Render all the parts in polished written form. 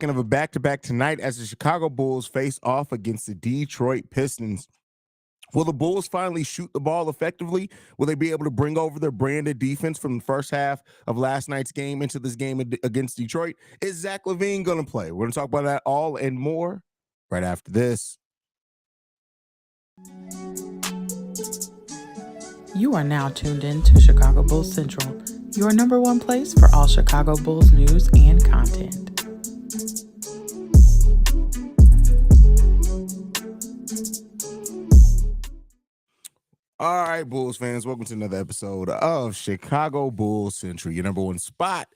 Of a back-to-back tonight as the Chicago Bulls face off against the Detroit Pistons. Will the Bulls finally shoot the ball effectively? Will they be able to bring over their branded defense from the first half of last night's game into this game against Detroit? Is Zach LaVine going to play? We're going to talk about that all and more right after this. You are now tuned in to Chicago Bulls Central, your number one place for all Chicago Bulls news and content. All right, Bulls fans, welcome to another episode of Chicago Bulls Central, your number one spot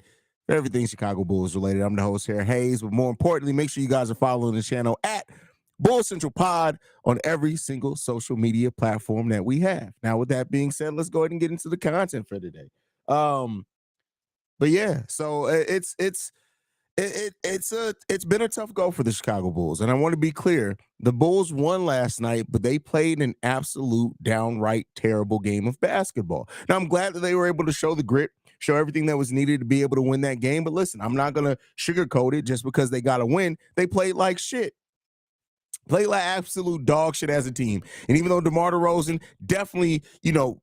for everything Chicago Bulls related. I'm the host here, Haize, but more importantly, make sure you guys are following the channel at Bulls Central Pod on every single social media platform that we have. Now, with that being said, let's go ahead and get into the content for today. But yeah, so it's been a tough go for the Chicago Bulls, and I want to be clear: the Bulls won last night, but they played an absolute downright terrible game of basketball. Now, I'm glad that they were able to show the grit, show everything that was needed to be able to win that game. But listen, I'm not gonna sugarcoat it. Just because they got a win, they played like shit. Played like absolute dog shit as a team. And even though DeMar DeRozan definitely,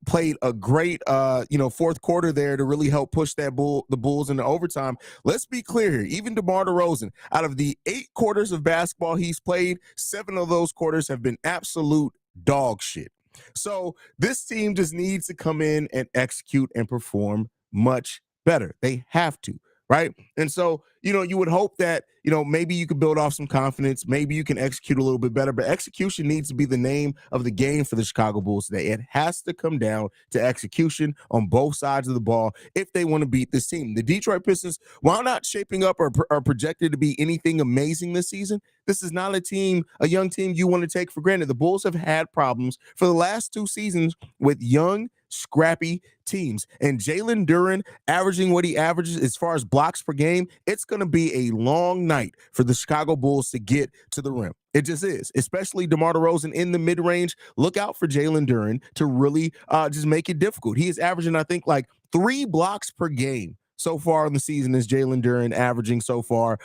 played a great, fourth quarter there to really help push the Bulls into overtime, let's be clear here. Even DeMar DeRozan, out of the 8 quarters of basketball he's played, 7 of those quarters have been absolute dog shit. So this team just needs to come in and execute and perform much better. They have to. Right. And so, you would hope that, maybe you could build off some confidence. Maybe you can execute a little bit better. But execution needs to be the name of the game for the Chicago Bulls today. It has to come down to execution on both sides of the ball if they want to beat this team. The Detroit Pistons, while not shaping up or projected to be anything amazing this season, this is not a young team you want to take for granted. The Bulls have had problems for the last 2 seasons with young, scrappy teams. And Jalen Duren averaging what he averages as far as blocks per game, it's going to be a long night for the Chicago Bulls to get to the rim. It just is, especially DeMar DeRozan in the mid-range. Look out for Jalen Duren to really just make it difficult. He is averaging, I think, like 3 blocks per game so far in the season is Jalen Duren averaging so far.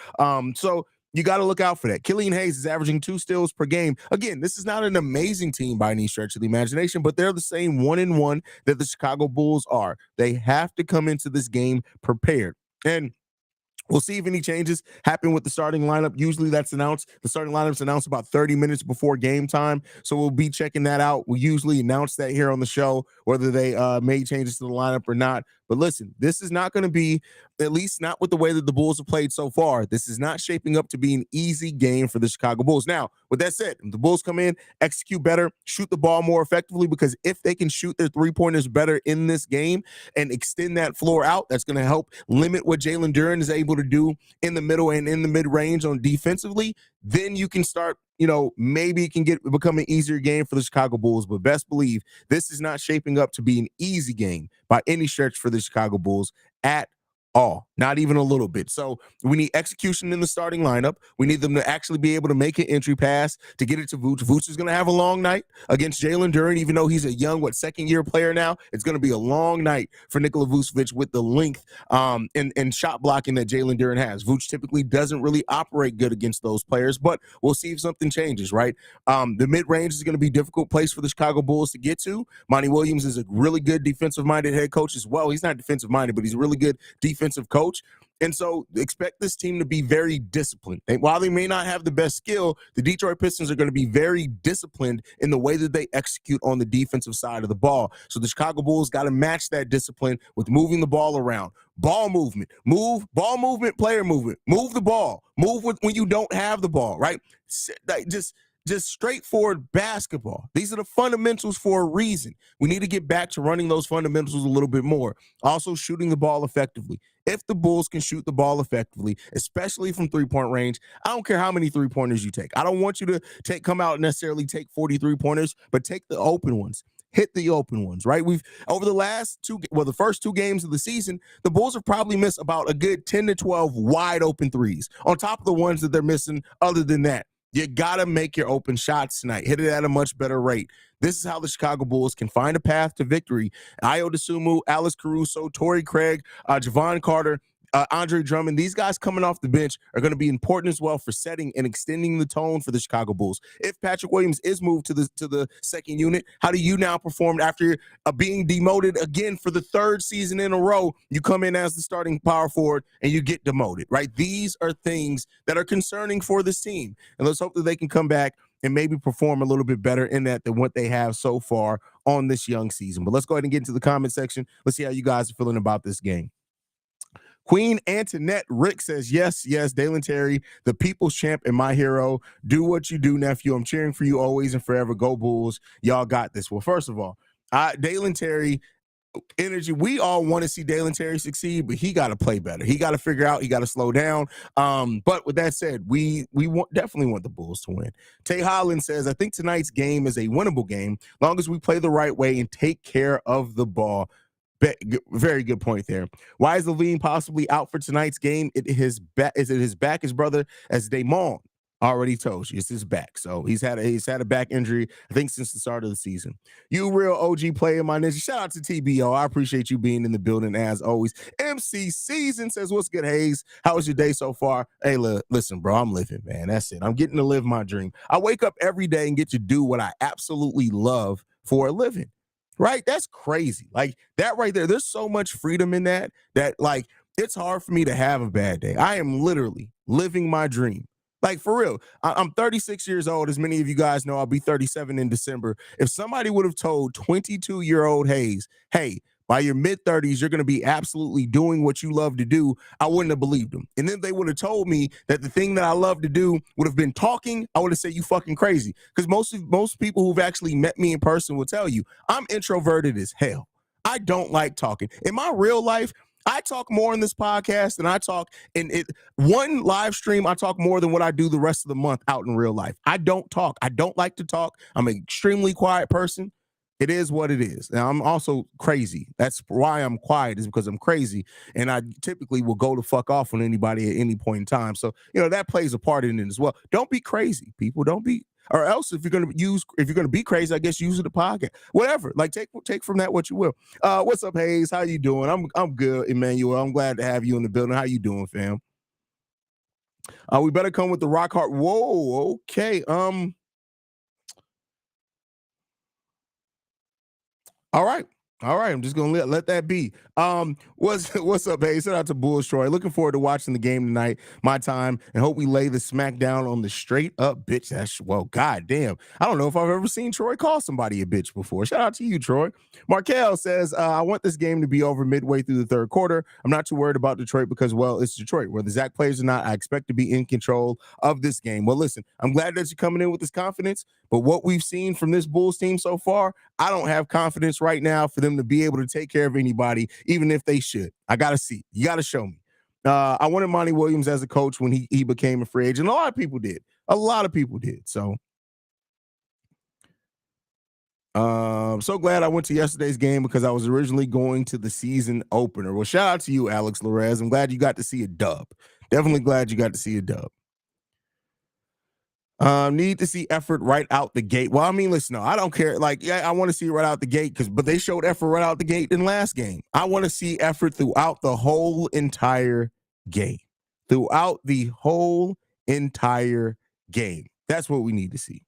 So you got to look out for that. Killian Haize is averaging 2 steals per game. Again, this is not an amazing team by any stretch of the imagination, but they're the same 1-1 that the Chicago Bulls are. They have to come into this game prepared. And we'll see if any changes happen with the starting lineup. Usually that's announced. The starting lineup's announced about 30 minutes before game time. So we'll be checking that out. We usually announce that here on the show, whether they made changes to the lineup or not. But listen, this is not going to be, at least not with the way that the Bulls have played so far, this is not shaping up to be an easy game for the Chicago Bulls. Now, with that said, if the Bulls come in, execute better, shoot the ball more effectively, because if they can shoot their 3-pointers better in this game and extend that floor out, that's going to help limit what Jalen Duren is able to do in the middle and in the mid-range on defensively. Then you can start, maybe it can become an easier game for the Chicago Bulls. But best believe this is not shaping up to be an easy game by any stretch for the Chicago Bulls at all, not even a little bit. So we need execution in the starting lineup. We need them to actually be able to make an entry pass to get it to Vooch. Vooch is going to have a long night against Jalen Duren, even though he's a young, second-year player now. It's going to be a long night for Nikola Vucevic with the length and shot blocking that Jalen Duren has. Vooch typically doesn't really operate good against those players, but we'll see if something changes, right? The mid-range is going to be a difficult place for the Chicago Bulls to get to. Monty Williams is a really good defensive-minded head coach as well. He's not defensive-minded, but he's a really good defensive coach. And so expect this team to be very disciplined. And while they may not have the best skill, the Detroit Pistons are going to be very disciplined in the way that they execute on the defensive side of the ball. So the Chicago Bulls got to match that discipline with moving the ball around. Ball movement, ball movement, player movement, move the ball, move when you don't have the ball, right? Just straightforward basketball. These are the fundamentals for a reason. We need to get back to running those fundamentals a little bit more. Also, shooting the ball effectively. If the Bulls can shoot the ball effectively, especially from 3-point range, I don't care how many 3-pointers you take. I don't want you to come out and necessarily take 40 3-pointers, but take the open ones. Hit the open ones, right? We've over the first 2 games of the season, the Bulls have probably missed about a good 10 to 12 wide open threes on top of the ones that they're missing other than that. You got to make your open shots tonight. Hit it at a much better rate. This is how the Chicago Bulls can find a path to victory. Ayo Dosunmu, Alex Caruso, Torrey Craig, Javon Carter, Andre Drummond. These guys coming off the bench are going to be important as well for setting and extending the tone for the Chicago Bulls. If Patrick Williams is moved to the second unit, how do you now perform after being demoted again for the third season in a row? You come in as the starting power forward and you get demoted, right? These are things that are concerning for this team. And let's hope that they can come back and maybe perform a little bit better in that than what they have so far on this young season. But let's go ahead and get into the comment section. Let's see how you guys are feeling about this game. Queen Antoinette Rick says, yes, Dalen Terry, the people's champ and my hero. Do what you do, nephew. I'm cheering for you always and forever. Go Bulls. Y'all got this. Well, first of all, Dalen Terry, energy. We all want to see Dalen Terry succeed, but he got to play better. He got to figure out. He got to slow down. But with that said, we definitely want the Bulls to win. Tay Holland says, I think tonight's game is a winnable game, long as we play the right way and take care of the ball. Very good point there. Why is Levine possibly out for tonight's game? His back, his brother, as Damon already told you, it's his back. So he's had a back injury, I think, since the start of the season. You real OG player, my ninja. Shout out to TBO. I appreciate you being in the building as always. MC Season says, what's good, Haize? How was your day so far? Hey, listen, bro, I'm living, man. That's it. I'm getting to live my dream. I wake up every day and get to do what I absolutely love for a living. Right? That's crazy. Like that right there. There's so much freedom in that like it's hard for me to have a bad day. I am literally living my dream. Like for real. I'm 36 years old. As many of you guys know, I'll be 37 in December. If somebody would have told 22-year-old Haize, hey, by your mid-30s, you're going to be absolutely doing what you love to do, I wouldn't have believed them. And then they would have told me that the thing that I love to do would have been talking. I would have said, you fucking crazy. Because most people who've actually met me in person will tell you, I'm introverted as hell. I don't like talking. In my real life, I talk more in this podcast than I talk in one live stream. I talk more than what I do the rest of the month out in real life. I don't talk. I don't like to talk. I'm an extremely quiet person. It is what it is. Now, I'm also crazy. That's why I'm quiet, is because I'm crazy. And I typically will go to fuck off on anybody at any point in time. So, that plays a part in it as well. Don't be crazy, people. Don't be, or else if you're going to be crazy, I guess use the podcast, whatever. Like take from that what you will. What's up, Haize? How you doing? I'm good, Emmanuel. I'm glad to have you in the building. How you doing, fam? We better come with the rock hard. Whoa. Okay. All right. I'm just gonna let that be. What's up, hey? Shout out to Bulls Troy. Looking forward to watching the game tonight. My time, and hope we lay the smack down on the straight up bitch. Goddamn. I don't know if I've ever seen Troy call somebody a bitch before. Shout out to you, Troy. Markel says, I want this game to be over midway through the third quarter. I'm not too worried about Detroit because, well, it's Detroit. Whether Zach plays or not, I expect to be in control of this game. Well, listen, I'm glad that you're coming in with this confidence, but what we've seen from this Bulls team so far, I don't have confidence right now for them to be able to take care of anybody, even if they should. I got to see. You got to show me. I wanted Monty Williams as a coach when he became a free agent. A lot of people did. So, so glad I went to yesterday's game because I was originally going to the season opener. Well, shout out to you, Alex Larez. I'm glad you got to see a dub. Definitely glad you got to see a dub. Need to see effort right out the gate. Well, I mean, listen, no, I don't care. Like, yeah, I want to see it right out the gate but they showed effort right out the gate in last game. I want to see effort throughout the whole entire game. That's what we need to see.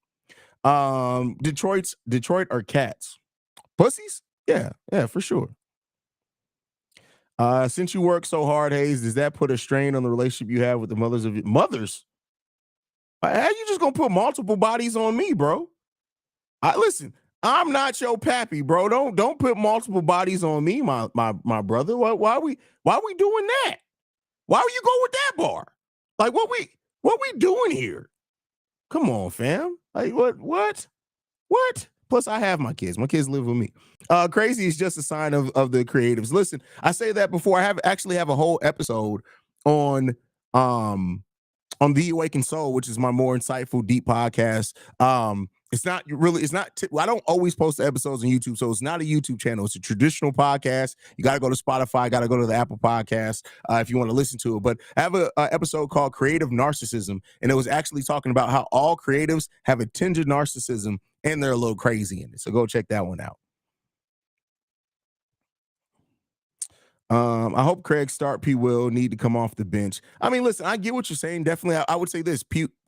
Detroit are cats. Pussies? Yeah, for sure. Since you work so hard, Haize, does that put a strain on the relationship you have with the mothers of your mothers? How you just gonna put multiple bodies on me, bro? Listen, I'm not your pappy, bro. Don't put multiple bodies on me, my brother. Why we doing that? Why would you go with that bar? Like what we doing here? Come on, fam. Like what? Plus, I have my kids. My kids live with me. Crazy is just a sign of the creatives. Listen, I say that before. I actually have a whole episode on The Awakened Soul, which is my more insightful, deep podcast. I don't always post the episodes on YouTube, so it's not a YouTube channel. It's a traditional podcast. You got to go to Spotify, got to go to the Apple Podcast if you want to listen to it. But I have a episode called Creative Narcissism, and it was actually talking about how all creatives have a tinge of narcissism, and they're a little crazy in it. So go check that one out. I hope Craig start. P. Will need to come off the bench. I mean, listen, I get what you're saying. Definitely, I would say this: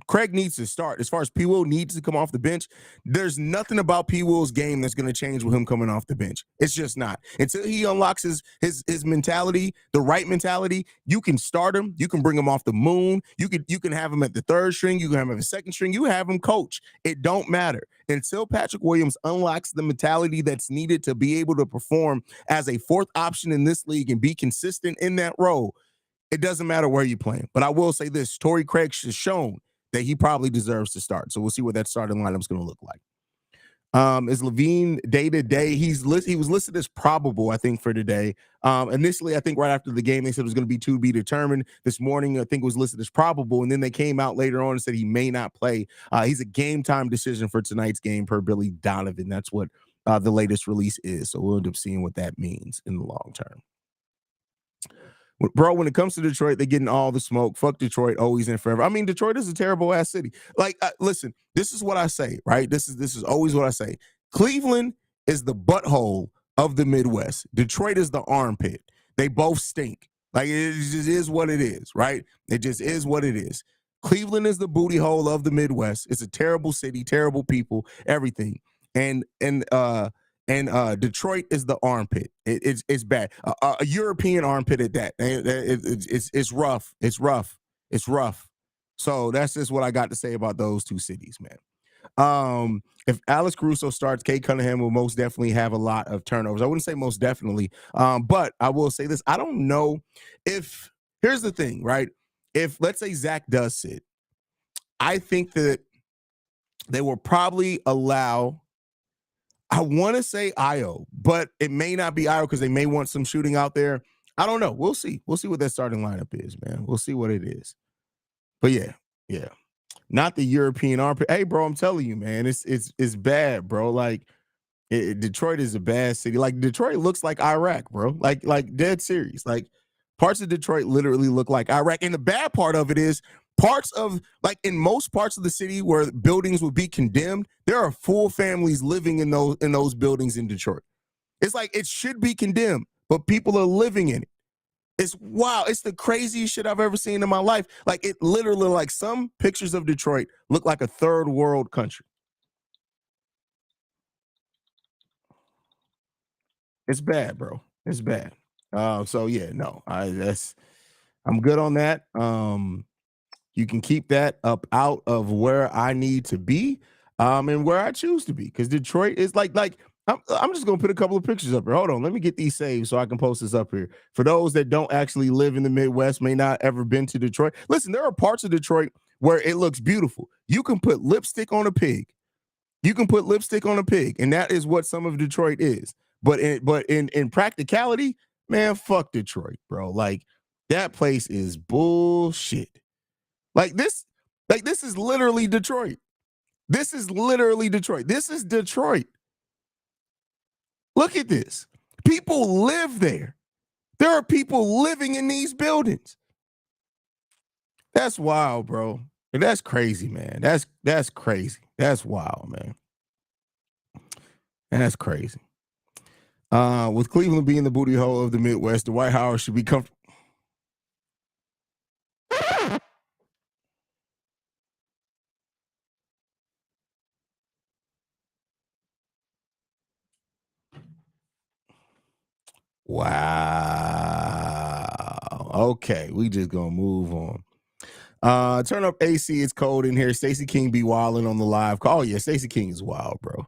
Craig needs to start. As far as P. Will needs to come off the bench, there's nothing about P. Will's game that's going to change with him coming off the bench. It's just not. Until he unlocks his mentality, the right mentality. You can start him. You can bring him off the moon. You can have him at the third string. You can have him at the second string. You have him coach. It don't matter until Patrick Williams unlocks the mentality that's needed to be able to perform as a fourth option in this league and be consistent in that role. It doesn't matter where you're playing. But I will say this: Torrey Craig has shown that he probably deserves to start. So we'll see what that starting lineup is going to look like. Is Levine day to day? He was listed as probable, I think, for today. Initially, I think right after the game, they said it was going to be to be determined. This morning, I think it was listed as probable, and then they came out later on and said he may not play. He's a game time decision for tonight's game per Billy Donovan. That's what the latest release is. So we'll end up seeing what that means in the long term. Bro, when it comes to Detroit, they're getting all the smoke. Fuck Detroit, always and forever. I mean, Detroit is a terrible ass city. Like, listen, this is what I say, right? This is always what I say. Cleveland is the butthole of the Midwest. Detroit is the armpit. They both stink. Like, it just is what it is, right? It just is what it is. Cleveland is the booty hole of the Midwest. It's a terrible city, terrible people, everything. And Detroit is the armpit. It's bad. A European armpit at that. It's rough. It's rough. It's rough. So that's just what I got to say about those two cities, man. If Alex Caruso starts, Kate Cunningham will most definitely have a lot of turnovers. I wouldn't say most definitely, but I will say this: I don't know if. Here's the thing, right? If let's say Zach does sit, I think that they will probably allow. I want to say Io, but it may not be Io because they may want some shooting out there. I don't know. We'll see. We'll see what that starting lineup is, man. We'll see what it is. But yeah. Not the European armpit. Hey, bro, I'm telling you, man, it's bad, bro. Like Detroit is a bad city. Like Detroit looks like Iraq, bro. Like dead serious. Like parts of Detroit literally look like Iraq. And the bad part of it is parts of, like in most parts of the city where buildings would be condemned, there are full families living in those buildings in Detroit. It's like it should be condemned, but people are living in it. It's wild. It's the craziest shit I've ever seen in my life. Like it literally, like some pictures of Detroit look like a third world country. It's bad, bro. It's bad. So yeah, no, I'm good on that. You can keep that up out of where I need to be, and where I choose to be. Because Detroit is like I'm just gonna put a couple of pictures up here. Hold on, let me get these saved so I can post this up here. For those that don't actually live in the Midwest, may not ever been to Detroit. Listen, there are parts of Detroit where it looks beautiful. You can put lipstick on a pig. You can put lipstick on a pig, and that is what some of Detroit is. But in practicality, man, fuck Detroit, bro. Like that place is bullshit. Like this is literally Detroit. This is literally Detroit. This is Detroit. Look at this. People live there. There are people living in these buildings. That's wild, bro. And that's crazy, man. That's crazy. That's wild, man. And that's crazy. With Cleveland being the booty hole of the Midwest, the White House should be comfortable. Wow. Okay, we just gonna move on. Turn up AC. It's cold in here. Stacey King be wilding on the live call. Oh yeah, Stacey King is wild, bro.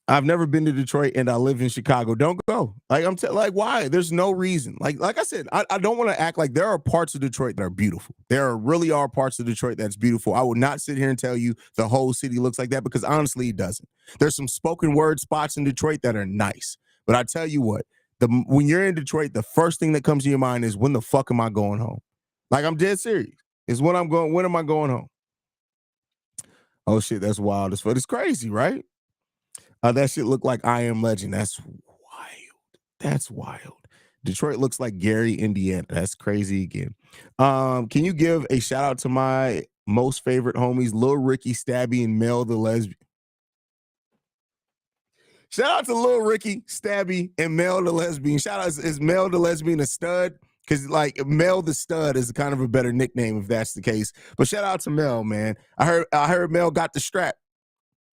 I've never been to Detroit and I live in Chicago. Don't go. Like like why? There's no reason. Like I said, I don't want to act like there are parts of Detroit that are beautiful. Really are parts of Detroit that's beautiful. I will not sit here and tell you the whole city looks like that because honestly, it doesn't. There's some spoken word spots in Detroit that are nice, but I tell you what, when you're in Detroit, the first thing that comes to your mind is when the fuck am I going home? Like I'm dead serious. It's when I'm going. When am I going home? Oh shit, that's wild as fuck. It's crazy, right? That shit look like I Am Legend. That's wild. That's wild. Detroit looks like Gary, Indiana. That's crazy again. Can you give a shout out to my most favorite homies, Lil Ricky, Stabby, and Mel the Lesbian? Shout out to Lil Ricky, Stabby, and Mel the Lesbian. Shout out, is Mel the Lesbian a stud? Because like Mel the Stud is kind of a better nickname if that's the case. But shout out to Mel, man. I heard Mel got the strap,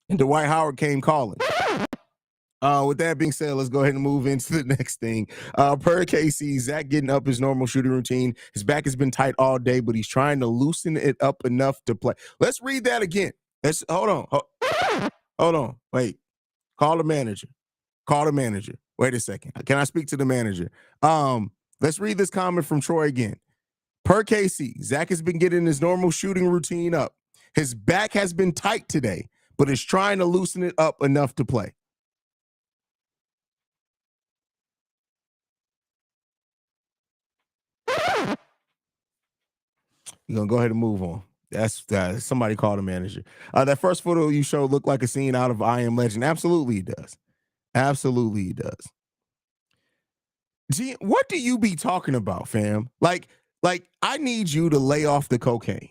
and Dwight Howard came calling. With that being said, let's go ahead and move into the next thing. Per KC, Zach getting up his normal shooting routine. His back has been tight all day, but he's trying to loosen it up enough to play. Let's read that again. Hold on. Wait. Call the manager. Wait a second. Can I speak to the manager? Let's read this comment from Troy again. Per KC, Zach has been getting his normal shooting routine up. His back has been tight today, but is trying to loosen it up enough to play. You're going to go ahead and move on. That's somebody call the manager. That first photo you showed looked like a scene out of I Am Legend. Absolutely it does. Absolutely it does. Gee, what do you be talking about, fam? Like I need you to lay off the cocaine.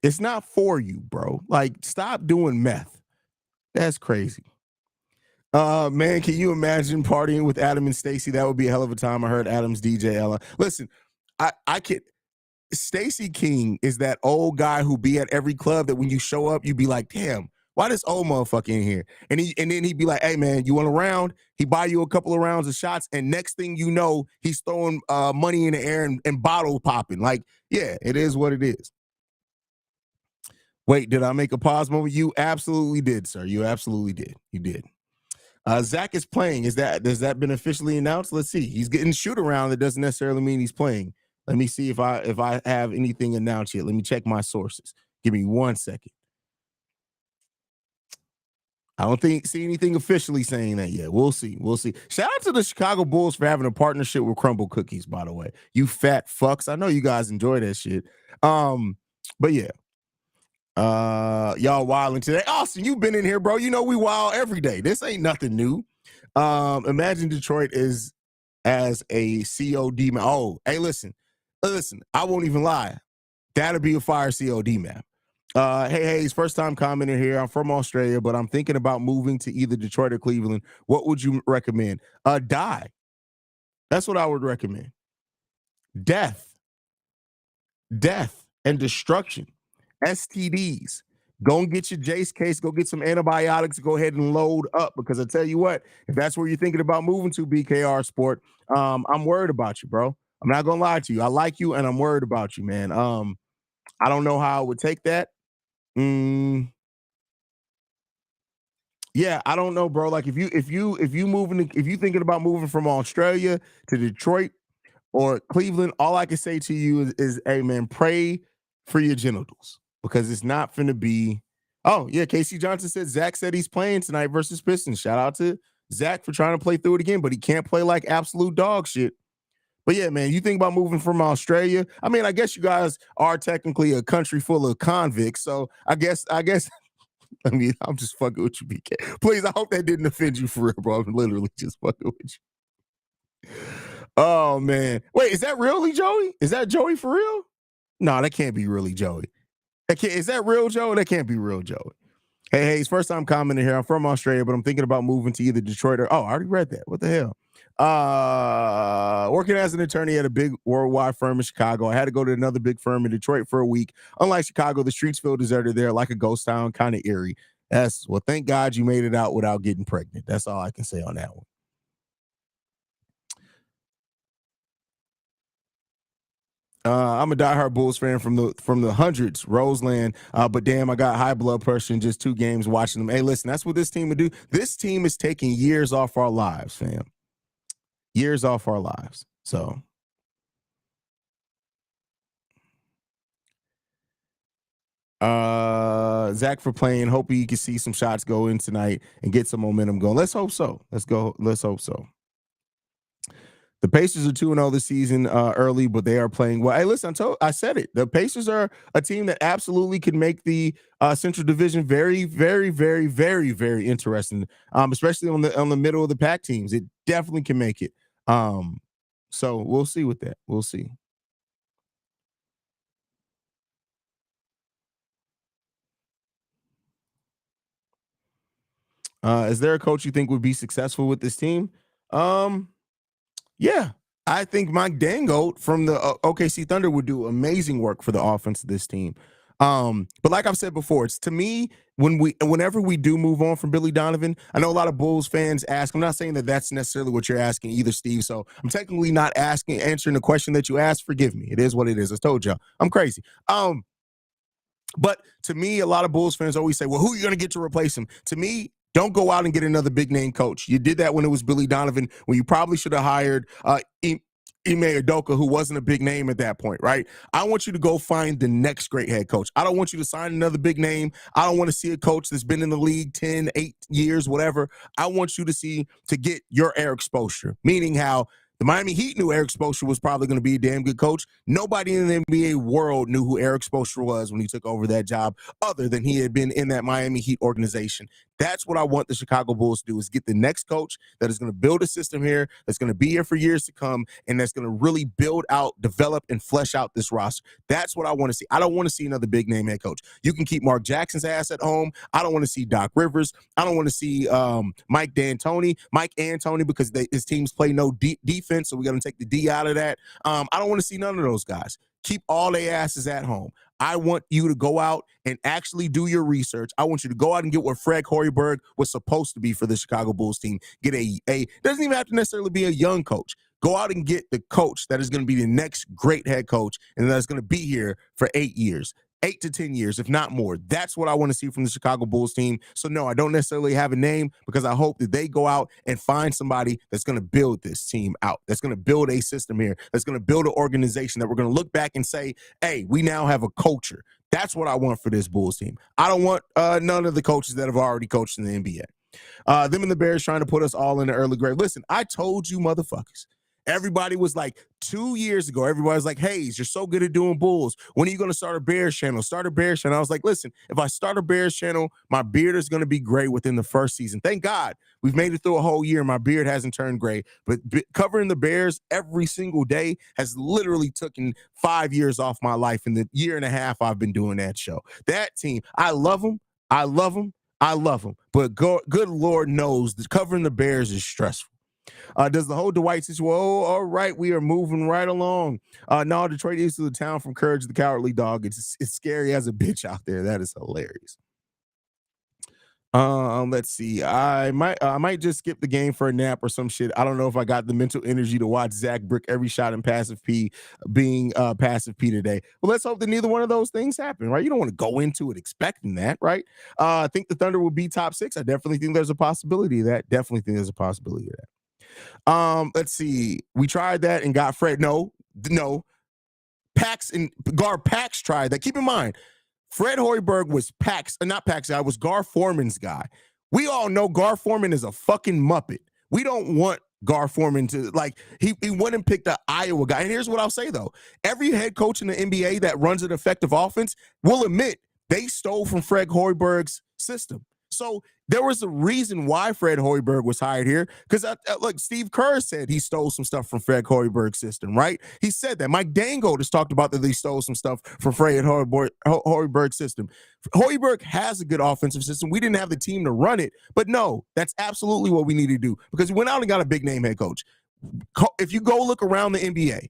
It's not for you, bro. Like, stop doing meth. That's crazy. Man, can you imagine partying with Adam and Stacy? That would be a hell of a time. I heard Adam's DJ Ella. Listen, I could. Stacey King is that old guy who be at every club that when you show up, you be like, damn, why this old motherfucker in here? And then he'd be like, hey man, you want a round? He buy you a couple of rounds of shots, and next thing you know, he's throwing money in the air and bottle popping. Like, yeah, it is what it is. Wait, did I make a pause moment? You absolutely did, sir. You absolutely did. You did. Zach is playing. Has that been officially announced? Let's see. He's getting shoot around. That doesn't necessarily mean he's playing. Let me see if I have anything announced yet. Let me check my sources. Give me 1 second. I don't see anything officially saying that yet. We'll see. Shout out to the Chicago Bulls for having a partnership with Crumble Cookies, by the way. You fat fucks. I know you guys enjoy that shit. But yeah. Y'all wilding today. Austin, you've been in here, bro. You know we wild every day. This ain't nothing new. Imagine Detroit is as a COD map. Oh, hey, listen, I won't even lie. That'll be a fire COD map. Hey, Haize, first time commenting here. I'm from Australia, but I'm thinking about moving to either Detroit or Cleveland. What would you recommend? Die. That's what I would recommend. Death and destruction. STDs. Go and get your Jace case. Go get some antibiotics. Go ahead and load up, because I tell you what, if that's where you're thinking about moving to, BKR Sport, I'm worried about you, bro. I'm not gonna lie to you. I like you, and I'm worried about you, man. I don't know how I would take that. Yeah, I don't know, bro. Like if you thinking about moving from Australia to Detroit or Cleveland, all I can say to you is hey man, pray for your genitals, because it's not finna be. Oh yeah, Casey Johnson said Zach said he's playing tonight versus Pistons. Shout out to Zach for trying to play through it again, but he can't play like absolute dog shit. But yeah, man, you think about moving from Australia. I mean, I guess you guys are technically a country full of convicts. So I guess I mean, I'm just fucking with you, BK. Please, I hope that didn't offend you for real, bro. I'm literally just fucking with you. Oh man. Wait, is that really Joey? Is that Joey for real? No, that can't be really Joey. Is that real Joey? That can't be real Joey. Hey, it's first time commenting here. I'm from Australia, but I'm thinking about moving to either Detroit or I already read that. What the hell? Working as an attorney at a big worldwide firm in Chicago. I had to go to another big firm in Detroit for a week. Unlike Chicago, the streets feel deserted there, like a ghost town, kind of eerie. Well, thank God you made it out without getting pregnant. That's all I can say on that one. I'm a diehard Bulls fan from the hundreds, Roseland. But damn, I got high blood pressure in just 2 games watching them. Hey, listen, that's what this team would do. This team is taking years off our lives, fam. Years off our lives. So Zach for playing. Hope you can see some shots go in tonight and get some momentum going. Let's hope so. Let's hope so. The Pacers are 2-0 this season early, but they are playing well. Hey, listen, I said it. The Pacers are a team that absolutely can make the Central Division very, very, very, very, very interesting, especially on the middle of the pack teams. It definitely can make it. So we'll see with that. We'll see. Is there a coach you think would be successful with this team? Um, yeah, I think Mike Dango from the OKC Thunder would do amazing work for the offense of this team. But like I've said before, it's to me whenever we do move on from Billy Donovan, I know a lot of Bulls fans ask. I'm not saying that that's necessarily what you're asking either, Steve. So I'm technically not answering the question that you asked. Forgive me. It is what it is. I told y'all I'm crazy. But to me, a lot of Bulls fans always say, well, who are you going to get to replace him? To me, don't go out and get another big name coach. You did that when it was Billy Donovan, when you probably should have hired Ime Udoka, who wasn't a big name at that point, right? I want you to go find the next great head coach. I don't want you to sign another big name. I don't want to see a coach that's been in the league 10, 8 years, whatever. I want you to get your air exposure, meaning how the Miami Heat knew Eric Spoelstra was probably going to be a damn good coach. Nobody in the NBA world knew who Eric Spoelstra was when he took over that job, other than he had been in that Miami Heat organization. That's what I want the Chicago Bulls to do, is get the next coach that is going to build a system here, that's going to be here for years to come, and that's going to really build out, develop, and flesh out this roster. That's what I want to see. I don't want to see another big name head coach. You can keep Mark Jackson's ass at home. I don't want to see Doc Rivers. I don't want to see Mike D'Antoni, because his teams play no defense, so we're going to take the D out of that. I don't want to see none of those guys. Keep all their asses at home. I want you to go out and actually do your research. I want you to go out and get what Fred Hoiberg was supposed to be for the Chicago Bulls team. Get doesn't even have to necessarily be a young coach. Go out and get the coach that is going to be the next great head coach, and that's going to be here for 8 years. 8 to 10 years, if not more. That's what I want to see from the Chicago Bulls team. So no, I don't necessarily have a name, because I hope that they go out and find somebody that's going to build this team out, that's going to build a system here, that's going to build an organization that we're going to look back and say, hey, we now have a culture. That's what I want for this Bulls team. I don't want none of the coaches that have already coached in the NBA. Them and the Bears trying to put us all in the early grave. Listen, I told you motherfuckers. Everybody was like, 2 years ago, everybody was like, Haize, you're so good at doing Bulls. When are you going to start a Bears channel? Start a Bears channel. I was like, listen, if I start a Bears channel, my beard is going to be gray within the first season. Thank God we've made it through a whole year. My beard hasn't turned gray. But covering the Bears every single day has literally taken 5 years off my life in the year and a half I've been doing that show. That team, I love them. I love them. I love them. But good Lord knows that covering the Bears is stressful. Does the whole Dwight situation? Oh, all right, we are moving right along. No, Detroit is to the town from Courage the Cowardly Dog. It's scary as a bitch out there. That is hilarious. Let's see. I might just skip the game for a nap or some shit. I don't know if I got the mental energy to watch Zach brick every shot in passive P being passive P today. Well, let's hope that neither one of those things happen, right? You don't want to go into it expecting that, right? I think the Thunder will be top 6. I definitely think there's a possibility of that. Definitely think there's a possibility of that. Let's see. We tried that and got Fred. No. Pax and Pax tried that. Keep in mind, Fred Hoiberg was not Pax guy, was Gar Forman's guy. We all know Gar Forman is a fucking Muppet. We don't want Gar Forman to, like, he went and picked an Iowa guy. And here's what I'll say, though. Every head coach in the NBA that runs an effective offense will admit they stole from Fred Hoiberg's system. So there was a reason why Fred Hoiberg was hired here, because like Steve Kerr said, he stole some stuff from Fred Hoiberg's system, right? He said that. Mike Dango just talked about that he stole some stuff from Fred Hoiberg's system. Hoiberg has a good offensive system. We didn't have the team to run it, but no, that's absolutely what we need to do, because we went out and got a big name head coach. If you go look around the NBA,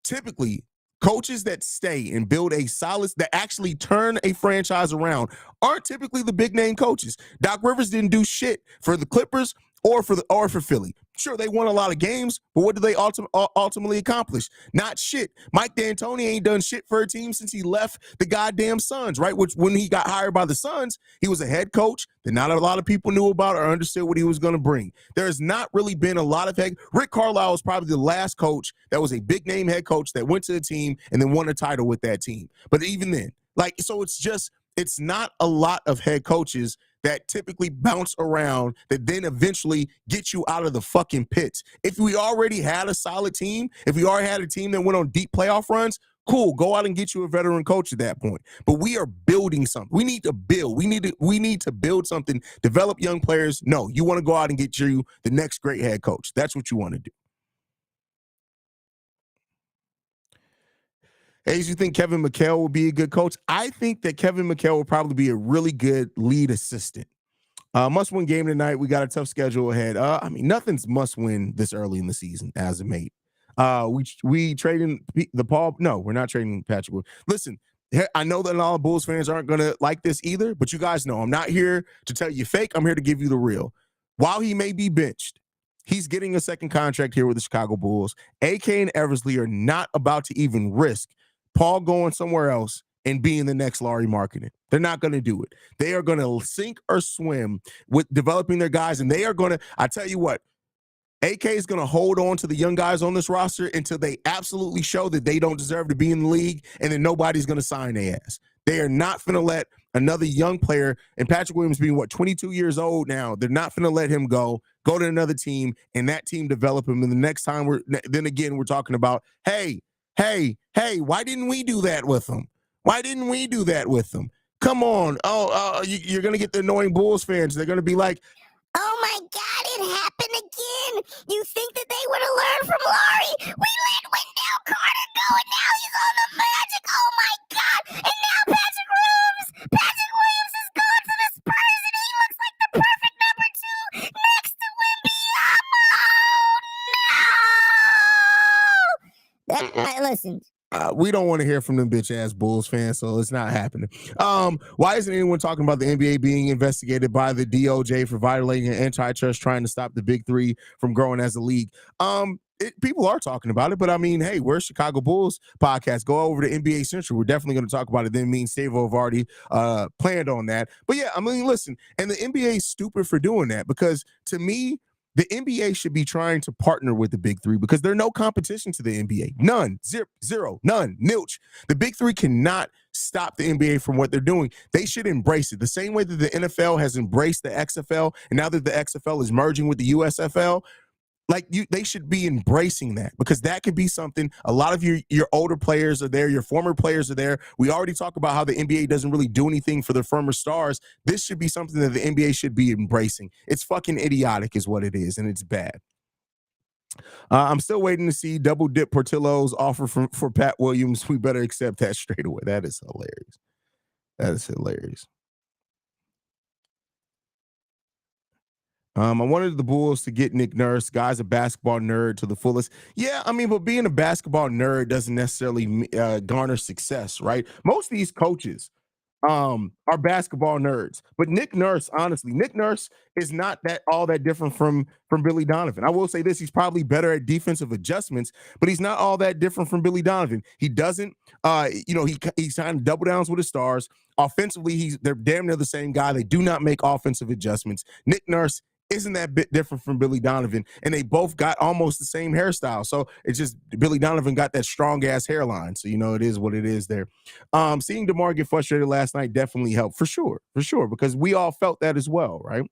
typically coaches that stay and build a solid, that actually turn a franchise around, aren't typically the big name coaches. Doc Rivers didn't do shit for the Clippers or for Philly. Sure, they won a lot of games, but what did they ultimately accomplish? Not shit. Mike D'Antoni ain't done shit for a team since he left the goddamn Suns, right? Which, when he got hired by the Suns, he was a head coach that not a lot of people knew about or understood what he was going to bring. There's not really been a lot of Rick Carlisle was probably the last coach that was a big name head coach that went to the team and then won a title with that team. But even then, so it's not a lot of head coaches that typically bounce around that then eventually get you out of the fucking pits. If we already had a solid team, if we already had a team that went on deep playoff runs, cool, go out and get you a veteran coach at that point. But we are building something. We need to build. We need to build something, develop young players. No, you want to go out and get you the next great head coach. That's what you want to do. Haize, you think Kevin McHale will be a good coach? I think that Kevin McHale will probably be a really good lead assistant. Must-win game tonight. We got a tough schedule ahead. I mean, nothing's must-win this early in the season as a mate. We trading the Paul. No, we're not trading Patrick Williams. Listen, I know that all Bulls fans aren't going to like this either, but you guys know I'm not here to tell you fake. I'm here to give you the real. While he may be benched, he's getting a second contract here with the Chicago Bulls. AK and Eversley are not about to even risk Paul going somewhere else and being the next Larry Markkinen. They're not going to do it. They are going to sink or swim with developing their guys, and they are going to, I tell you what, AK is going to hold on to the young guys on this roster until they absolutely show that they don't deserve to be in the league, and then nobody's going to sign their ass. They are not going to let another young player, and Patrick Williams being, 22 years old now, they're not going to let him go to another team, and that team develop him. And the next time we're talking about, hey, why didn't we do that with him? Why didn't we do that with them? Come on. You're going to get the annoying Bulls fans. They're going to be like, oh my God, it happened again. You think that they would have learned from Laurie? We let Wendell Carter go, and now he's on the Magic. Oh my God. And now Patrick Williams is gone to the Spurs, and he looks like the perfect number 2 next to Wemby. Oh, no. Listen. We don't want to hear from them bitch ass Bulls fans, so it's not happening. Why isn't anyone talking about the NBA being investigated by the DOJ for violating antitrust, trying to stop the Big Three from growing as a league? People are talking about it, but I mean, hey, we're Chicago Bulls podcast. Go over to NBA Central. We're definitely going to talk about it. Then me and Stavo have already planned on that. But yeah, I mean, listen, and the NBA is stupid for doing that, because to me, the NBA should be trying to partner with the Big Three, because they're no competition to the NBA. None. Zero. None. Nilch. The Big Three cannot stop the NBA from what they're doing. They should embrace it. The same way that the NFL has embraced the XFL, and now that the XFL is merging with the USFL, they should be embracing that, because that could be something. A lot of your older players are there. Your former players are there. We already talked about how the NBA doesn't really do anything for the former stars. This should be something that the NBA should be embracing. It's fucking idiotic is what it is, and it's bad. I'm still waiting to see Double Dip Portillo's offer for Pat Williams. We better accept that straight away. That is hilarious. I wanted the Bulls to get Nick Nurse. Guy's a basketball nerd to the fullest. Yeah, I mean, but being a basketball nerd doesn't necessarily garner success, right? Most of these coaches are basketball nerds. But Nick Nurse, honestly, is not all that different from Billy Donovan. I will say this: he's probably better at defensive adjustments, but he's not all that different from Billy Donovan. He doesn't, he's trying to double downs with his stars. Offensively, they're damn near the same guy. They do not make offensive adjustments. Nick Nurse isn't that bit different from Billy Donovan, and they both got almost the same hairstyle. So it's just Billy Donovan got that strong ass hairline. So it is what it is there. Seeing DeMar get frustrated last night definitely helped for sure, because we all felt that as well, right?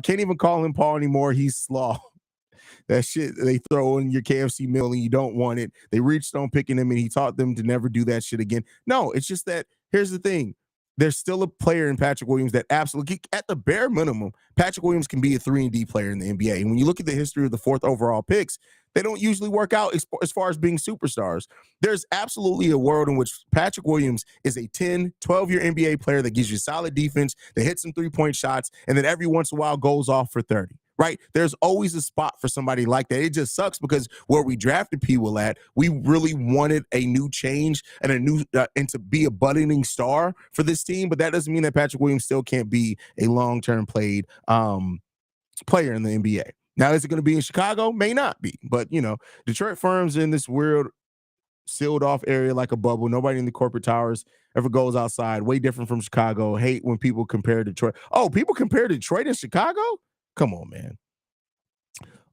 Can't even call him Paul anymore. He's slaw. That shit they throw in your KFC meal and you don't want it. They reached on picking him, and he taught them to never do that shit again. No, it's just that here's the thing. There's still a player in Patrick Williams that absolutely, at the bare minimum, Patrick Williams can be a 3-and-D player in the NBA. And when you look at the history of the 4th overall picks, they don't usually work out as far as being superstars. There's absolutely a world in which Patrick Williams is a 10, 12-year NBA player that gives you solid defense, that hits some three-point shots, and then every once in a while goes off for 30. Right? There's always a spot for somebody like that. It just sucks because where we drafted P-Will at, we really wanted a new change and a new and to be a budding star for this team. But that doesn't mean that Patrick Williams still can't be a long-term played player in the NBA. Now, is it going to be in Chicago? May not be. But, Detroit firms in this weird sealed off area like a bubble. Nobody in the corporate towers ever goes outside. Way different from Chicago. Hate when people compare Detroit. Oh, people compare Detroit and Chicago? Come on, man.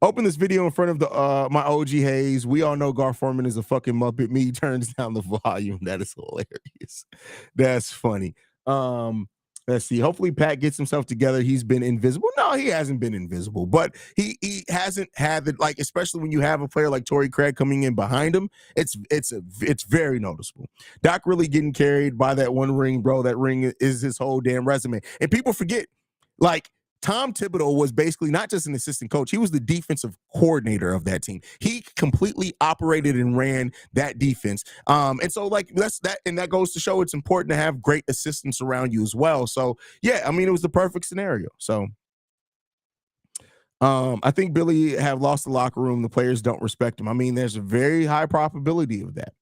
Open this video in front of my OG Haize. We all know Gar Forman is a fucking Muppet. Me turns down the volume. That is hilarious. That's funny. Let's see. Hopefully Pat gets himself together. He's been invisible. No, he hasn't been invisible, but he hasn't had it, like, especially when you have a player like Torrey Craig coming in behind him. It's very noticeable. Doc really getting carried by that one ring, bro. That ring is his whole damn resume. And people forget, like, Tom Thibodeau was basically not just an assistant coach. He was the defensive coordinator of that team. He completely operated and ran that defense. And so, like, that goes to show it's important to have great assistants around you as well. So, yeah, I mean, it was the perfect scenario. So, I think Billy have lost the locker room. The players don't respect him. I mean, there's a very high probability of that.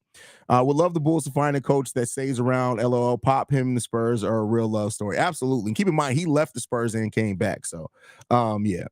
Would love the Bulls to find a coach that stays around. LOL. Pop him and the Spurs are a real love story. Absolutely. And keep in mind, he left the Spurs and came back. So, yeah.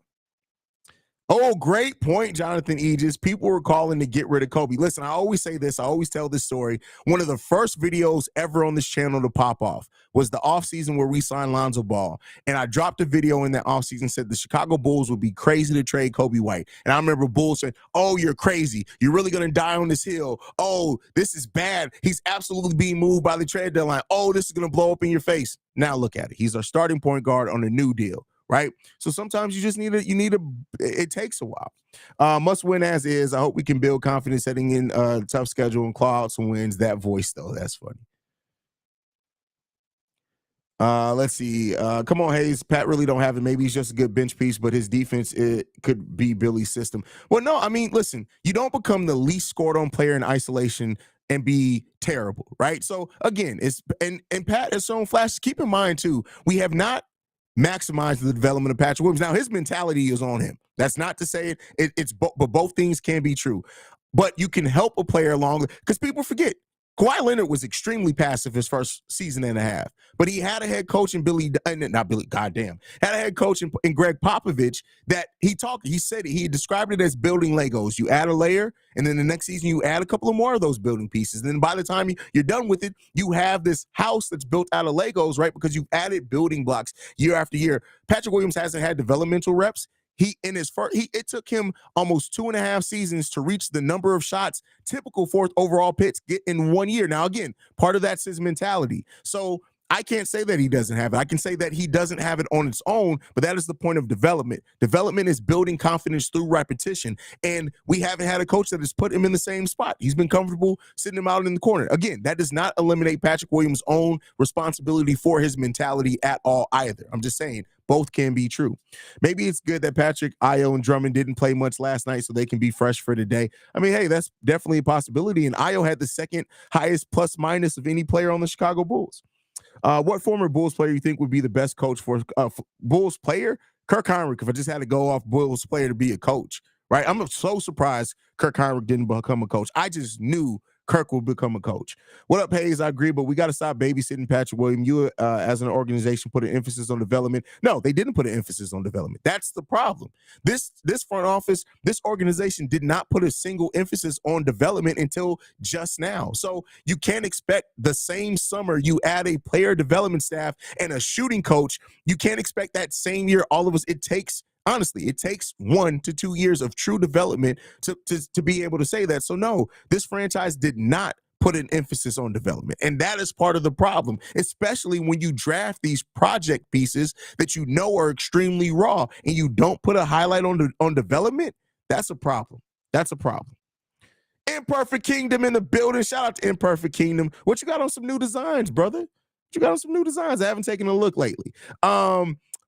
Oh, great point, Jonathan Aegis. People were calling to get rid of Kobe. Listen, I always say this. I always tell this story. One of the first videos ever on this channel to pop off was the offseason where we signed Lonzo Ball. And I dropped a video in that offseason, said the Chicago Bulls would be crazy to trade Kobe White. And I remember Bulls saying, oh, you're crazy. You're really going to die on this hill. Oh, this is bad. He's absolutely being moved by the trade deadline. Oh, this is going to blow up in your face. Now look at it. He's our starting point guard on a new deal. Right. So sometimes you just it takes a while. Must win as is. I hope we can build confidence heading in a tough schedule and claw out some wins. That voice, though, that's funny. Let's see. Come on, Haize. Pat really don't have it. Maybe he's just a good bench piece, but his defense, it could be Billy's system. Well, no, I mean, listen, you don't become the least scored on player in isolation and be terrible, right? So again, and Pat has shown flashes. Keep in mind, too, we have not maximize the development of Patrick Williams. Now, his mentality is on him. That's not to say but both things can be true. But you can help a player along because people forget. Kawhi Leonard was extremely passive his first season and a half, but he had a head coach in had a head coach in Greg Popovich that he said he described it as building Legos. You add a layer, and then the next season you add a couple of more of those building pieces. And then by the time you're done with it, you have this house that's built out of Legos, right? Because you've added building blocks year after year. Patrick Williams hasn't had developmental reps. It took him almost 2.5 seasons to reach the number of shots typical fourth overall picks get in 1 year. Now, again, part of that's his mentality. So I can't say that he doesn't have it. I can say that he doesn't have it on its own, but that is the point of development. Development is building confidence through repetition. And we haven't had a coach that has put him in the same spot. He's been comfortable sitting him out in the corner. Again, that does not eliminate Patrick Williams' own responsibility for his mentality at all either. I'm just saying both can be true. Maybe it's good that Patrick, Ayo, and Drummond didn't play much last night so they can be fresh for today. I mean, hey, that's definitely a possibility. And Ayo had the second highest plus minus of any player on the Chicago Bulls. What former Bulls player you think would be the best coach for Bulls player? Kirk Heinrich, if I just had to go off Bulls player to be a coach, right? I'm so surprised Kirk Heinrich didn't become a coach. I just knew Kirk will become a coach. What up, Haize? I agree, but we got to stop babysitting Patrick Williams. You, as an organization, put an emphasis on development. No, they didn't put an emphasis on development. That's the problem. This front office, this organization did not put a single emphasis on development until just now. So you can't expect the same summer you add a player development staff and a shooting coach. You can't expect that same year all of us. Honestly, it takes 1 to 2 years of true development to be able to say that. So no, this franchise did not put an emphasis on development. And that is part of the problem, especially when you draft these project pieces that you know are extremely raw and you don't put a highlight on development. That's a problem. That's a problem. Imperfect Kingdom in the building. Shout out to Imperfect Kingdom. What you got on some new designs, brother? What you got on some new designs? I haven't taken a look lately.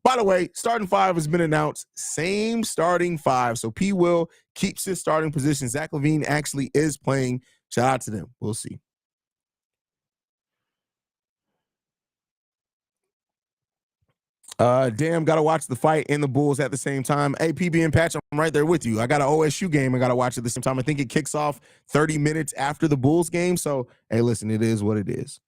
By the way, starting five has been announced. Same starting five. So P. Will keeps his starting position. Zach LaVine actually is playing. Shout out to them. We'll see. Damn, gotta watch the fight and the Bulls at the same time. Hey, PB and Patch, I'm right there with you. I got an OSU game I gotta watch at the same time. I think it kicks off 30 minutes after the Bulls game. So, hey, listen, it is what it is.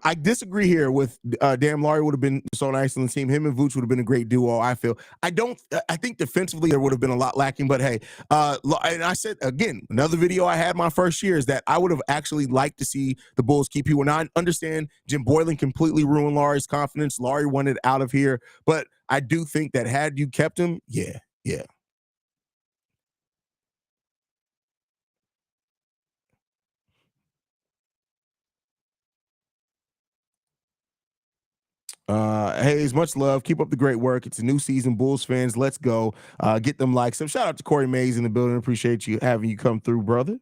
I disagree here with Damn Laurie would have been so nice on the team. Him and Vooch would have been a great duo, I feel. I think defensively there would have been a lot lacking, but hey, and I said again, another video I had my first year is that I would have actually liked to see the Bulls keep people. Now I understand Jim Boylan completely ruined Laurie's confidence. Laurie wanted out of here, but I do think that had you kept him, yeah. Hey, much love. Keep up the great work. It's a new season. Bulls fans, let's go. Get them likes. So shout out to Corey Mays in the building. Appreciate you having you come through, brother.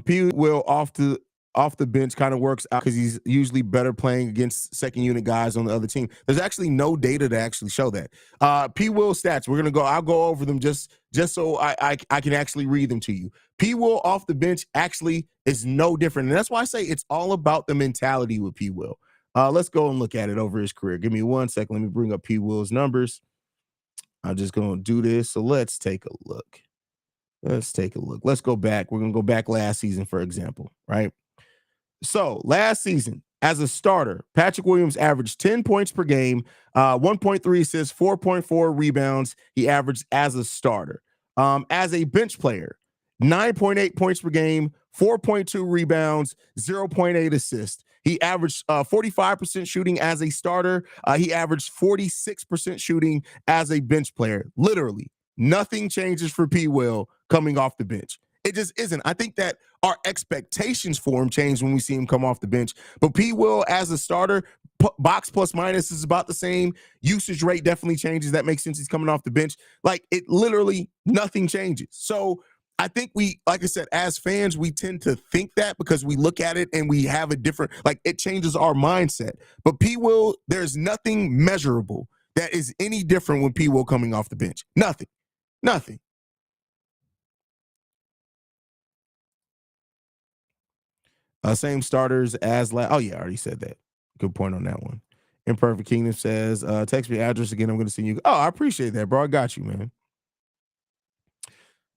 P. Will off the bench kind of works out because he's usually better playing against second unit guys on the other team. There's actually no data to actually show that. P. Will stats. I'll go over them just so I can actually read them to you. P. Will off the bench actually is no different. And that's why I say it's all about the mentality with P. Will. Let's go and look at it over his career. Give me 1 second. Let me bring up P. Will's numbers. I'm just going to do this. So let's take a look. Let's take a look. Let's go back. We're going to go back last season, for example, right? So last season, as a starter, Patrick Williams averaged 10 points per game, 1.3 assists, 4.4 rebounds. He averaged as a starter. As a bench player, 9.8 points per game, 4.2 rebounds, 0.8 assists. He averaged 45% shooting as a starter. He averaged 46% shooting as a bench player. Literally, nothing changes for P. Will coming off the bench. It just isn't. I think that our expectations for him change when we see him come off the bench. But P. Will, as a starter, box plus minus is about the same. Usage rate definitely changes. That makes sense. He's coming off the bench. Like, it literally, nothing changes. So I think we, like I said, as fans, we tend to think that because we look at it and we have a different, like, it changes our mindset. But P. Will, there's nothing measurable that is any different when P. Will coming off the bench. Nothing. Nothing. Same starters as last. Oh, yeah, I already said that. Good point on that one. Imperfect Kingdom says, text me address again. I'm going to send you. Oh, I appreciate that, bro. I got you, man.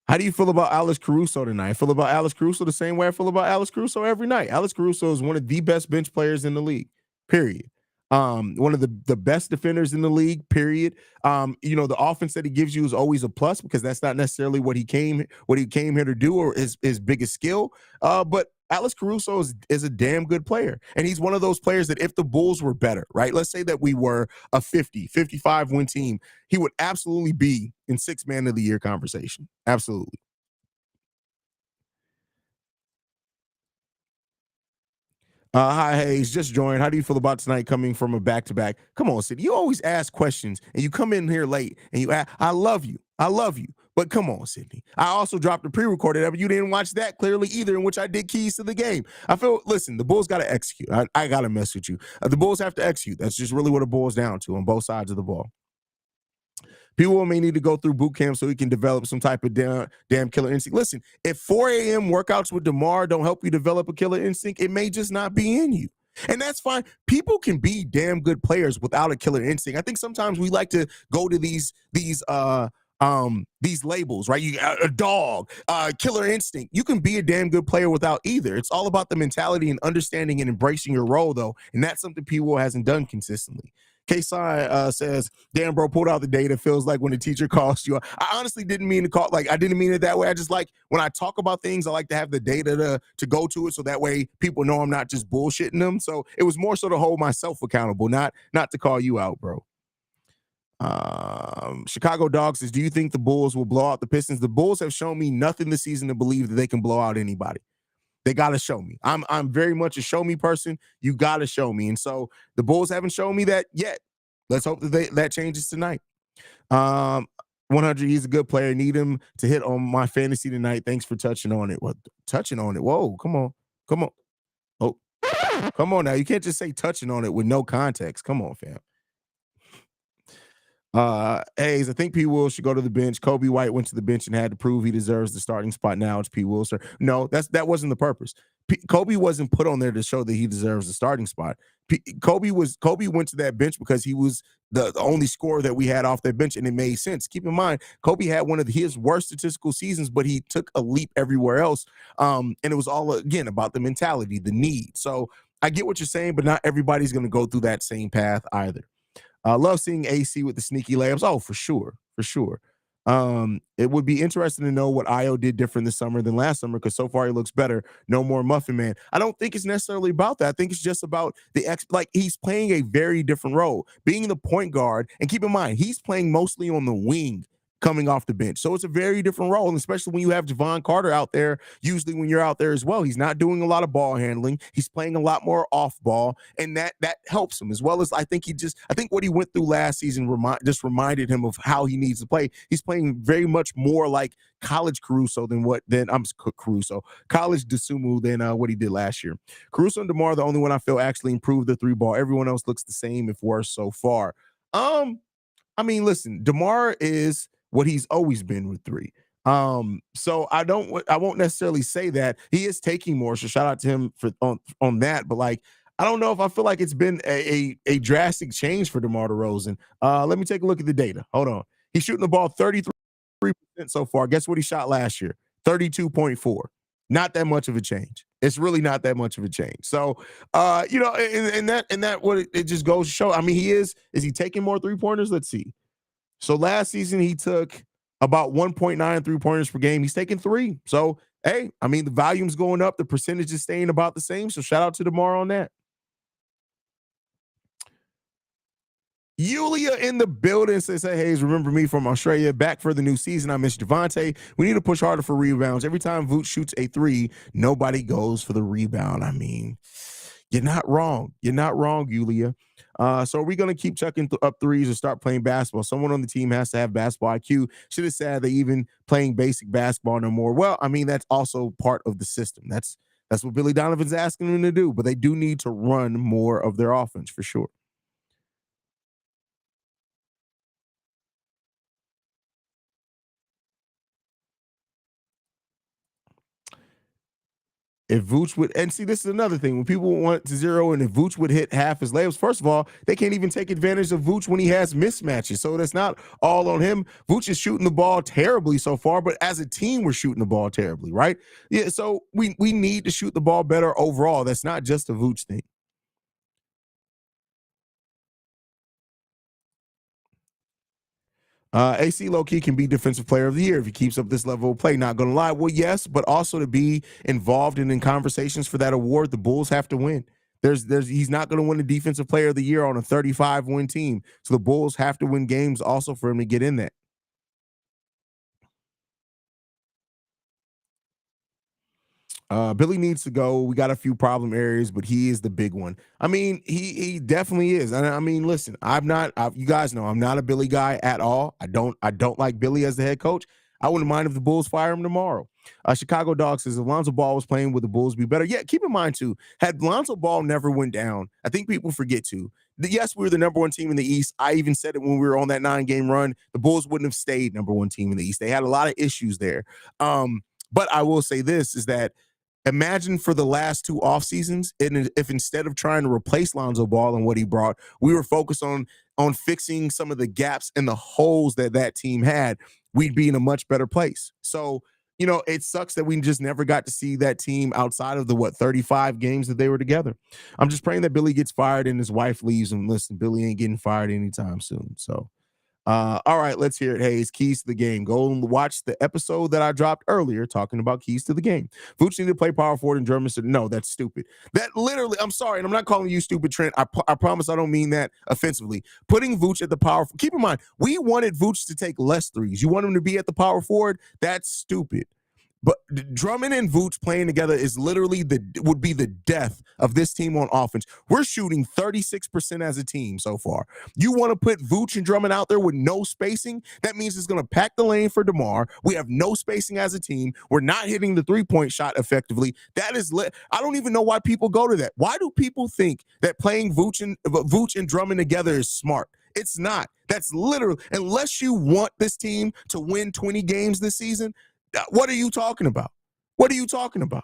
How do you feel about Alex Caruso tonight? I feel about Alex Caruso the same way I feel about Alex Caruso every night. Alex Caruso is one of the best bench players in the league, period. One of the best defenders in the league, period. The offense that he gives you is always a plus because that's not necessarily what he came here to do or his biggest skill. But Alex Caruso is a damn good player. And he's one of those players that if the Bulls were better, right? Let's say that we were a 55 win team, he would absolutely be in 6th man of the year conversation. Absolutely. Hi, Haize, just joined. How do you feel about tonight coming from a back-to-back? Come on, Sid. You always ask questions, and you come in here late, and you ask, I love you. I love you. But come on, Sydney. I also dropped a pre-recorded episode. You didn't watch that clearly either, in which I did keys to the game. Listen, the Bulls got to execute. I got to mess with you. The Bulls have to execute. That's just really what it boils down to on both sides of the ball. People may need to go through boot camp so he can develop some type of damn killer instinct. Listen, if 4 a.m. workouts with DeMar don't help you develop a killer instinct, it may just not be in you. And that's fine. People can be damn good players without a killer instinct. I think sometimes we like to go to these labels, right? You got a dog, killer instinct. You can be a damn good player without either. It's all about the mentality and understanding and embracing your role, though. And that's something P-Will hasn't done consistently. K-Sign says, damn, bro, pulled out the data. Feels like when a teacher calls you. I honestly didn't mean to call, I didn't mean it that way. I just like, when I talk about things, I like to have the data to go to it so that way people know I'm not just bullshitting them. So it was more so to hold myself accountable, not to call you out, bro. Chicago Dog says, do you think the Bulls will blow out the Pistons? The Bulls have shown me nothing this season to believe that they can blow out anybody. They got to show me. I'm very much a show me person. You got to show me. And so the Bulls haven't shown me that yet. Let's hope that that changes tonight. 100, he's a good player. Need him to hit on my fantasy tonight. Thanks for touching on it. What? Touching on it? Whoa, come on. Oh, come on now. You can't just say touching on it with no context. Come on, fam. Haize, I think P. Will should go to the bench. Kobe White went to the bench and had to prove he deserves the starting spot. Now it's P. Will, sir. No, that wasn't the purpose. Kobe wasn't put on there to show that he deserves the starting spot. Kobe went to that bench because he was the only scorer that we had off that bench, and it made sense. Keep in mind, Kobe had one of his worst statistical seasons, but he took a leap everywhere else. And it was all, again, about the mentality, the need. So I get what you're saying, but not everybody's going to go through that same path either. Love seeing AC with the sneaky layups. Oh, for sure. It would be interesting to know what Io did different this summer than last summer because so far he looks better. No more Muffin Man. I don't think it's necessarily about that. I think it's just about he's playing a very different role, being the point guard. And keep in mind, he's playing mostly on the wing coming off the bench. So it's a very different role, and especially when you have Javon Carter out there, usually when you're out there as well, he's not doing a lot of ball handling. He's playing a lot more off ball, and that helps him as well as I think what he went through last season reminded him of how he needs to play. He's playing very much more like college Caruso college Dosunmu than what he did last year. Caruso and DeMar, the only one I feel actually improved the 3-ball. Everyone else looks the same, if worse so far. I mean, listen, DeMar is what he's always been with 3. So I won't necessarily say that he is taking more. So shout out to him on that. But I don't know if I feel like it's been a drastic change for DeMar DeRozan. Let me take a look at the data. Hold on. He's shooting the ball 33% so far. Guess what he shot last year? 32.4. Not that much of a change. It's really not that much of a change. So, and that what it just goes to show. I mean, is he taking more three-pointers? Let's see. So last season he took about 1.9 3-pointers per game. He's taking 3. So, hey, I mean, the volume's going up. The percentage is staying about the same. So shout out to DeMar on that. Yulia in the building says, hey, Haize, remember me from Australia. Back for the new season. I miss Javante. We need to push harder for rebounds. Every time Vooch shoots a 3, nobody goes for the rebound. I mean, you're not wrong. You're not wrong, Yulia. So are we going to keep chucking up threes or start playing basketball? Someone on the team has to have basketball IQ. Should have said they even playing basic basketball no more. Well, I mean, that's also part of the system. That's what Billy Donovan's asking them to do. But they do need to run more of their offense for sure. If Vooch would, and see, this is another thing. When people want to zero in, if Vooch would hit half his layups, first of all, they can't even take advantage of Vooch when he has mismatches. So that's not all on him. Vooch is shooting the ball terribly so far, but as a team, we're shooting the ball terribly, right? Yeah, so we need to shoot the ball better overall. That's not just a Vooch thing. AC low-key can be defensive player of the year if he keeps up this level of play. Not going to lie. Well, yes, but also to be involved in conversations for that award, the Bulls have to win. He's not going to win the defensive player of the year on a 35-win team. So the Bulls have to win games also for him to get in that. Billy needs to go. We got a few problem areas, but he is the big one. I mean, he definitely is. And I mean, listen, you guys know I'm not a Billy guy at all. I don't like Billy as the head coach. I wouldn't mind if the Bulls fire him tomorrow. Chicago Dog says if Lonzo Ball was playing, would the Bulls be better? Yeah, keep in mind too, had Lonzo Ball never went down, I think people forget too. Yes, we were the number one team in the East. I even said it when we were on that 9-game run. The Bulls wouldn't have stayed number one team in the East. They had a lot of issues there. But I will say this is that imagine for the last 2 off seasons, if instead of trying to replace Lonzo Ball and what he brought, we were focused on fixing some of the gaps and the holes that team had, we'd be in a much better place. So, it sucks that we just never got to see that team outside of the 35 games that they were together. I'm just praying that Billy gets fired and his wife leaves him. Listen, Billy ain't getting fired anytime soon. So, all right, let's hear it. Haize, keys to the game. Go and watch the episode that I dropped earlier talking about keys to the game. Vooch need to play power forward and German said, no, that's stupid. That literally, I'm sorry, and I'm not calling you stupid, Trent. I promise I don't mean that offensively. Putting Vooch at the power, keep in mind, we wanted Vooch to take less threes. You want him to be at the power forward? That's stupid. But Drummond and Vooch playing together is literally would be the death of this team on offense. We're shooting 36% as a team so far. You want to put Vooch and Drummond out there with no spacing? That means it's going to pack the lane for DeMar. We have no spacing as a team. We're not hitting the three-point shot effectively. That is I don't even know why people go to that. Why do people think that playing Vooch and Drummond together is smart? It's not. That's literally, unless you want this team to win 20 games this season, what are you talking about? What are you talking about?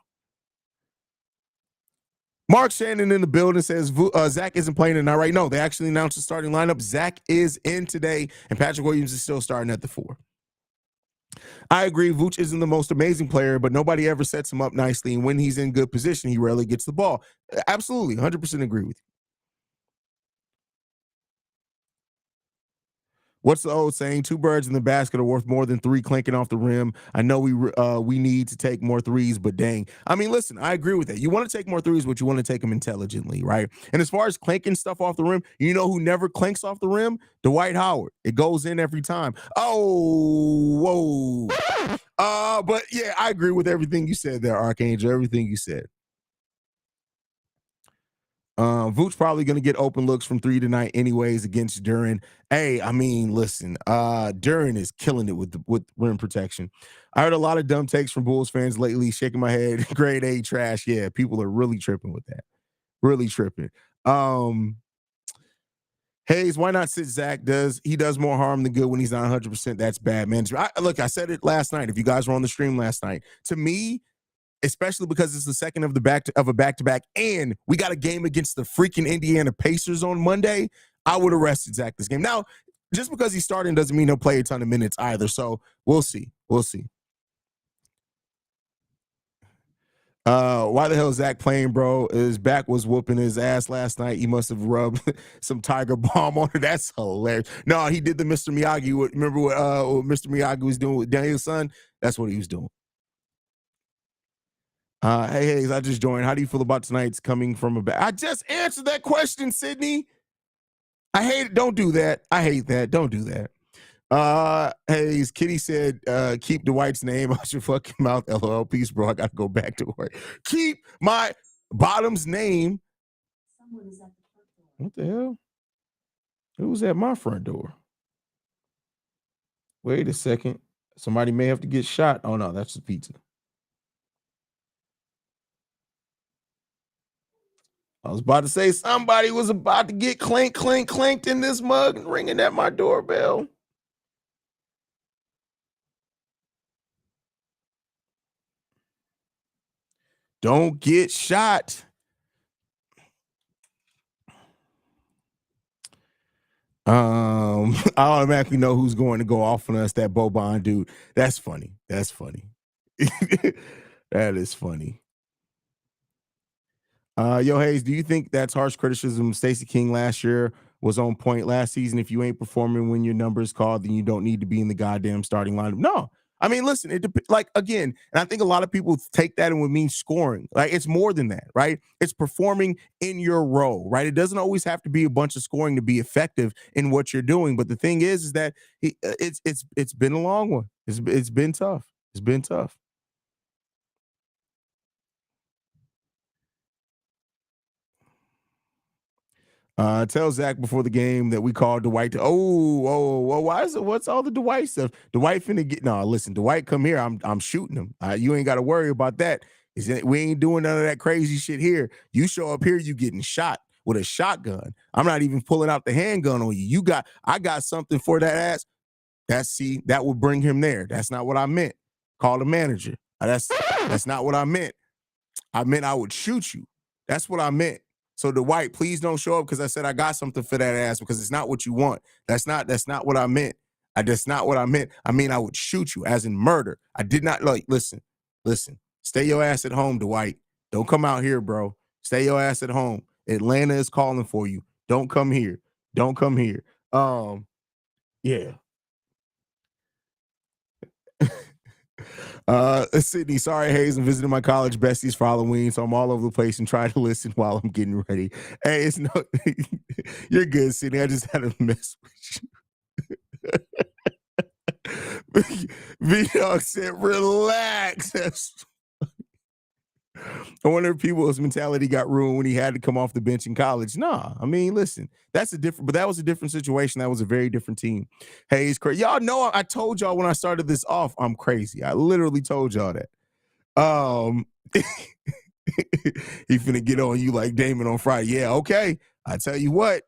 Mark Shannon in the building says Zach isn't playing tonight, right? No, they actually announced the starting lineup. Zach is in today, and Patrick Williams is still starting at the 4. I agree. Vooch isn't the most amazing player, but nobody ever sets him up nicely. And when he's in good position, he rarely gets the ball. Absolutely, 100% agree with you. What's the old saying? 2 birds in the basket are worth more than 3 clinking off the rim. I know we need to take more threes, but dang. I mean, listen, I agree with that. You want to take more threes, but you want to take them intelligently, right? And as far as clanking stuff off the rim, you know who never clanks off the rim? Dwight Howard. It goes in every time. Oh, whoa. But yeah, I agree with everything you said there, Archangel, everything you said. Vooch probably going to get open looks from 3 tonight anyways against Duren. Hey, I mean, listen, Duren is killing it with rim protection. I heard a lot of dumb takes from Bulls fans lately, shaking my head. Grade A trash. Yeah, people are really tripping with that. Really tripping. Haize, why not sit Zach? He does more harm than good when he's not 100%. That's bad management. Look, I said it last night. If you guys were on the stream last night, to me, especially because it's the second of a back-to-back, and we got a game against the freaking Indiana Pacers on Monday, I would have rested Zach this game. Now, just because he's starting doesn't mean he'll play a ton of minutes either. So we'll see. We'll see. Why the hell is Zach playing, bro? His back was whooping his ass last night. He must have rubbed some Tiger Balm on it. That's hilarious. No, he did the Mr. Miyagi. Remember what Mr. Miyagi was doing with Daniel's son? That's what he was doing. Hey, Haize, I just joined. How do you feel about tonight's coming from a back? I just answered that question, Sydney. I hate it. Don't do that. I hate that. Don't do that. Haize, Kitty said, keep Dwight's name out your fucking mouth. LOL. Peace, bro. I got to go back to work. Keep my bottom's name. Someone is at the front door. What the hell? Who's at my front door? Wait a second. Somebody may have to get shot. Oh, no, that's the pizza. I was about to say somebody was about to get clanked in this mug and ringing at my doorbell. Don't get shot. I automatically know who's going to go off on us, that Boban dude. That's funny. That's funny. That is funny. Yo, Haize, do you think that's harsh criticism? Stacey King last year was on point last season. If you ain't performing when your number is called, then you don't need to be in the goddamn starting lineup. No. I mean, listen, like, again, and I think a lot of people take that and would mean scoring. Like, it's more than that, right? It's performing in your role, right? It doesn't always have to be a bunch of scoring to be effective in what you're doing. But the thing is that it's been a long one. It's been tough. It's been tough. Tell Zach before the game that we called Dwight to, why is it, what's all the Dwight stuff? Dwight finna get, no, listen, Dwight come here, I'm shooting him. You ain't got to worry about that. We ain't doing none of that crazy shit here. You show up here, you getting shot with a shotgun. I'm not even pulling out the handgun on you. I got something for that ass. That would bring him there. That's not what I meant. Call the manager. That's not what I meant. I meant I would shoot you. That's what I meant. So Dwight, please don't show up because I said I got something for that ass, because it's not what you want. That's not what I meant. That's not what I meant. I mean, I would shoot you, as in murder. I did not, like, listen. Stay your ass at home, Dwight. Don't come out here, bro. Stay your ass at home. Atlanta is calling for you. Don't come here. Yeah. Sydney, sorry, Haize, I'm visiting my college besties for Halloween, so I'm all over the place and trying to listen while I'm getting ready. Hey, it's no, you're good, Sydney. I just had to mess with you. V-Dog said, relax. I wonder if people's mentality got ruined when he had to come off the bench in college. Nah, I mean, listen, but that was a different situation. That was a very different team. Hey, it's crazy. Y'all know I told y'all when I started this off, I'm crazy. I literally told y'all that. He finna get on you like Damon on Friday. Yeah, okay. I tell you what.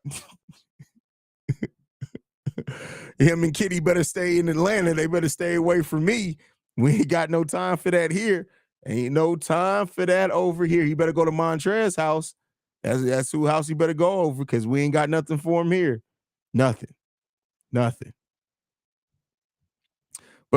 Him and Kitty better stay in Atlanta. They better stay away from me. We ain't got no time for that here. Ain't no time for that over here. He better go to Montrez's house. That's who house he better go over, because we ain't got nothing for him here. Nothing. But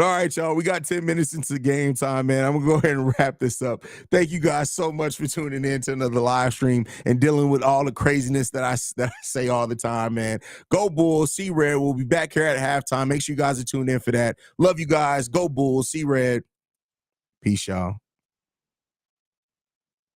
all right, y'all, we got 10 minutes into game time, man. I'm going to go ahead and wrap this up. Thank you guys so much for tuning in to another live stream and dealing with all the craziness that I say all the time, man. Go Bulls, see Red. We'll be back here at halftime. Make sure you guys are tuned in for that. Love you guys. Go Bulls, see Red. Peace, y'all.